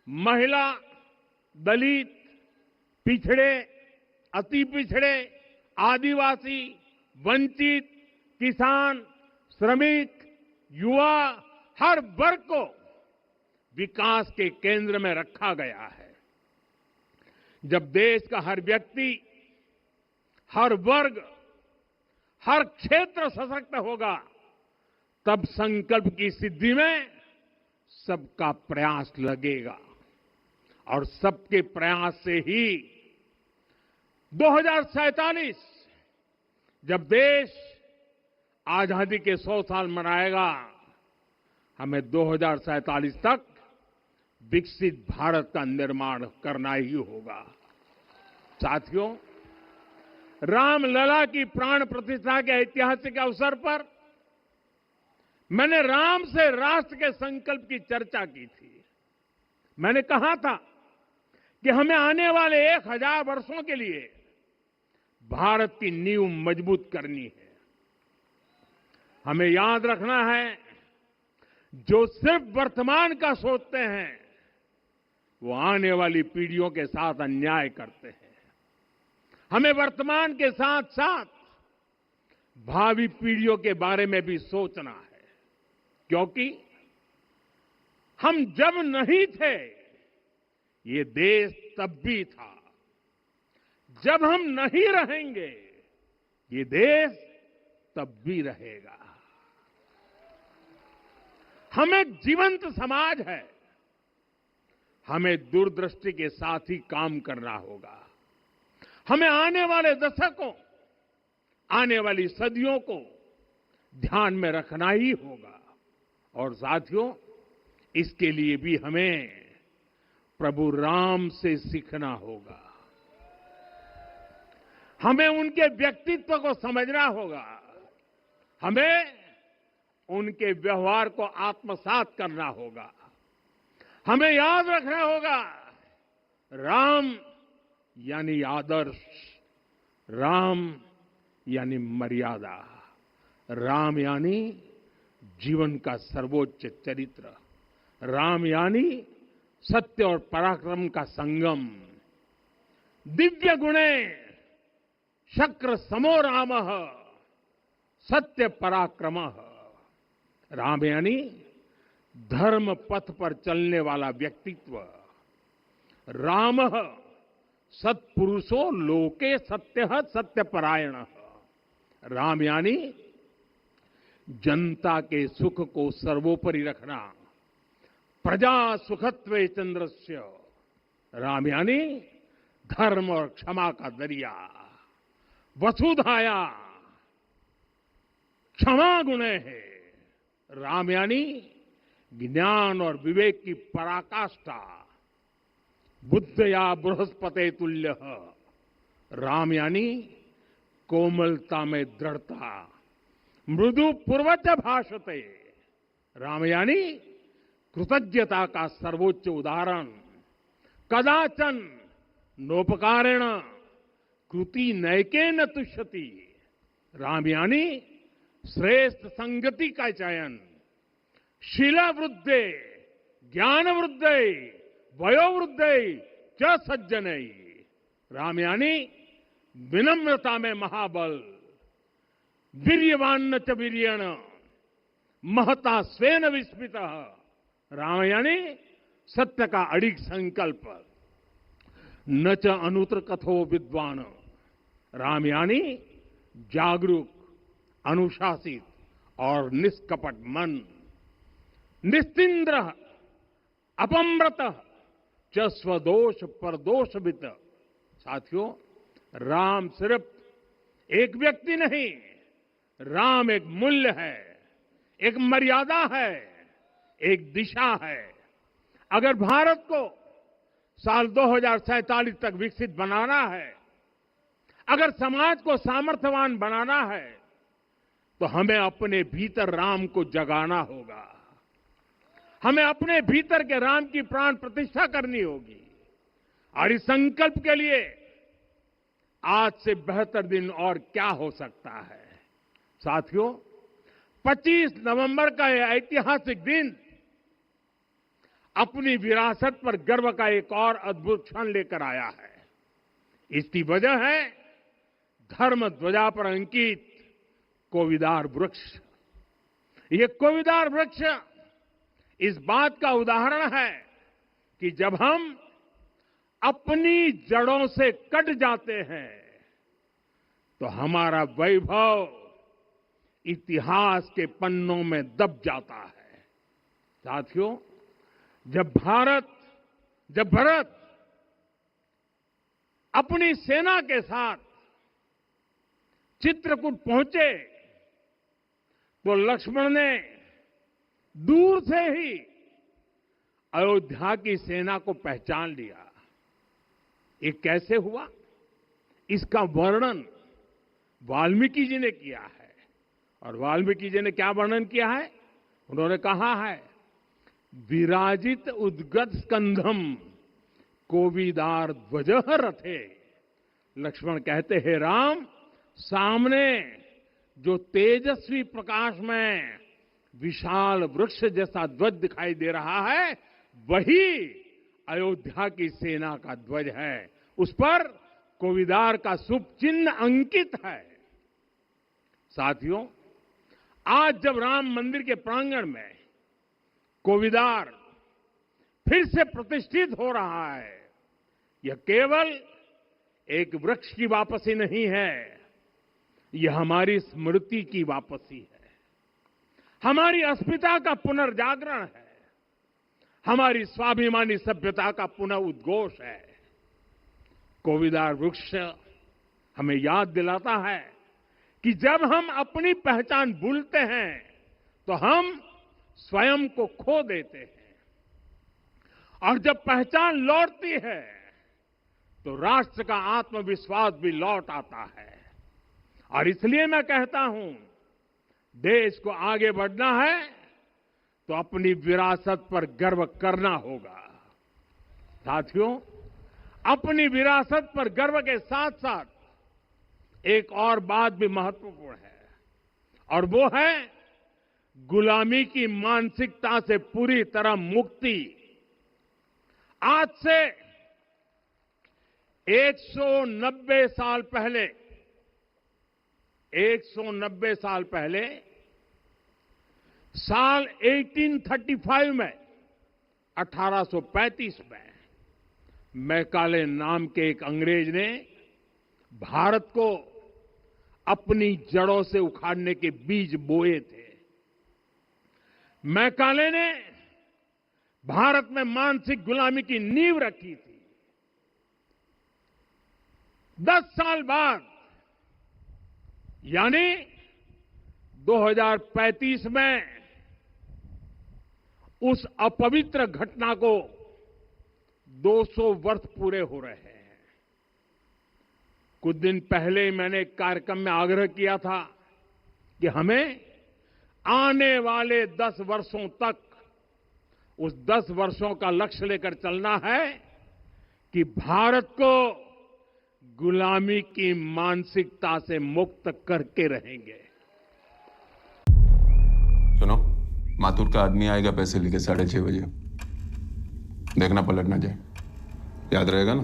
महिला, दलित, पिछड़े, अति पिछड़े, आदिवासी, वंचित, किसान, श्रमिक, युवा, हर वर्ग को विकास के केंद्र में रखा गया है। जब देश का हर व्यक्ति, हर वर्ग, हर क्षेत्र सशक्त होगा, तब संकल्प की सिद्धि में सबका प्रयास लगेगा और सबके प्रयास से ही 2047 जब देश आजादी के 100 साल मनाएगा, हमें 2047 तक विकसित भारत का निर्माण करना ही होगा। साथियों, रामलला की प्राण प्रतिष्ठा के ऐतिहासिक अवसर पर मैंने राम से राष्ट्र के संकल्प की चर्चा की थी। मैंने कहा था कि हमें आने वाले 1000 वर्षों के लिए भारत की नींव मजबूत करनी है। हमें याद रखना है, जो सिर्फ वर्तमान का सोचते हैं वो आने वाली पीढ़ियों के साथ अन्याय करते हैं। हमें वर्तमान के साथ साथ भावी पीढ़ियों के बारे में भी सोचना है, क्योंकि हम जब नहीं थे ये देश तब भी था, जब हम नहीं रहेंगे ये देश तब भी रहेगा। हम एक जीवंत समाज है, हमें दूरदृष्टि के साथ ही काम करना होगा। हमें आने वाले दशकों, आने वाली सदियों को ध्यान में रखना ही होगा। और साथियों, इसके लिए भी हमें प्रभु राम से सीखना होगा। हमें उनके व्यक्तित्व को समझना होगा, हमें उनके व्यवहार को आत्मसात करना होगा। हमें याद रखना होगा, राम यानी आदर्श, राम यानी मर्यादा, राम यानी जीवन का सर्वोच्च चरित्र, राम यानी सत्य और पराक्रम का संगम। दिव्य गुणे शक्र समो रामः सत्य पराक्रमः। राम यानी धर्म पथ पर चलने वाला व्यक्तित्व। रामः सत्पुरुषो लोके सत्यः सत्यपरायणः। राम यानी जनता के सुख को सर्वोपरि रखना, प्रजा सुखत्वे चंद्रस्य। राम यानी धर्म और क्षमा का दरिया। वसुधाया क्षमा गुणे है। राम यानी ज्ञान और विवेक की पराकाष्ठा। बुद्धया बृहस्पते तुल्य। राम यानी कोमलता में दृढ़ता। मृदु पूर्वज भाषते। राम यानी कृतज्ञता का सर्वोच्च उदाहरण। कदाचन नोपकारेण कृति नैकेन तुष्यति। राम यानी श्रेष्ठ संगति का चयन। शीला वृद्धे ज्ञान वृद्धे वयोवृद्धे च सज्जनई। राम यानी विनम्रता में महाबल। वीर्यवान च वीर्यण महता स्वेन विस्मितः। राम यानी सत्य का अडिग संकल्प। न च अनुत्र कथो विद्वान। राम यानी जागरूक, अनुशासित और निष्कपट मन। निस्तिंद्र अपम्रत च स्वदोष परदोषवित। साथियों, राम सिर्फ एक व्यक्ति नहीं, राम एक मूल्य है, एक मर्यादा है, एक दिशा है। अगर भारत को साल 2047 तक विकसित बनाना है, अगर समाज को सामर्थ्यवान बनाना है, तो हमें अपने भीतर राम को जगाना होगा। हमें अपने भीतर के राम की प्राण प्रतिष्ठा करनी होगी। और इस संकल्प के लिए आज से बेहतर दिन और क्या हो सकता है। साथियों, 25 नवंबर का यह ऐतिहासिक दिन अपनी विरासत पर गर्व का एक और अद्भुत क्षण लेकर आया है। इसकी वजह है धर्म ध्वजा पर अंकित कोविदार वृक्ष। ये कोविदार वृक्ष इस बात का उदाहरण है कि जब हम अपनी जड़ों से कट जाते हैं तो हमारा वैभव इतिहास के पन्नों में दब जाता है। साथियों, जब भरत अपनी सेना के साथ चित्रकूट पहुंचे तो लक्ष्मण ने दूर से ही अयोध्या की सेना को पहचान लिया। ये कैसे हुआ? इसका वर्णन वाल्मीकि जी ने किया है। और वाल्मीकि जी ने क्या वर्णन किया है? उन्होंने कहा है, विराजित उद्गत स्कंधम कोविदार ध्वजः रथे। लक्ष्मण कहते हैं, राम, सामने जो तेजस्वी प्रकाश में विशाल वृक्ष जैसा ध्वज दिखाई दे रहा है, वही अयोध्या की सेना का ध्वज है। उस पर कोविदार का शुभ चिन्ह अंकित है। साथियों, आज जब राम मंदिर के प्रांगण में कोविदार फिर से प्रतिष्ठित हो रहा है, यह केवल एक वृक्ष की वापसी नहीं है, यह हमारी स्मृति की वापसी है, हमारी अस्मिता का पुनर्जागरण है, हमारी स्वाभिमानी सभ्यता का पुनः उद्घोष है। कोविदार वृक्ष हमें याद दिलाता है कि जब हम अपनी पहचान भूलते हैं तो हम स्वयं को खो देते हैं, और जब पहचान लौटती है तो राष्ट्र का आत्मविश्वास भी लौट आता है। और इसलिए मैं कहता हूं, देश को आगे बढ़ना है तो अपनी विरासत पर गर्व करना होगा। साथियों, अपनी विरासत पर गर्व के साथ साथ एक और बात भी महत्वपूर्ण है, और वो है गुलामी की मानसिकता से पूरी तरह मुक्ति। आज से 190 साल पहले 190 साल पहले साल 1835 में 1835 में मैकाले नाम के एक अंग्रेज ने भारत को अपनी जड़ों से उखाड़ने के बीज बोए थे। मैकाले ने भारत में मानसिक गुलामी की नींव रखी थी। 10 साल बाद यानी 2035 में उस अपवित्र घटना को 200 वर्ष पूरे हो रहे हैं। कुछ दिन पहले मैंने एक कार्यक्रम में आग्रह किया था कि हमें आने वाले 10 वर्षों तक उस 10 वर्षों का लक्ष्य लेकर चलना है कि भारत को गुलामी की मानसिकता से मुक्त करके रहेंगे। सुनो, माथुर का आदमी आएगा पैसे लेके 6:30 बजे। देखना पलट ना जाए, याद रहेगा ना?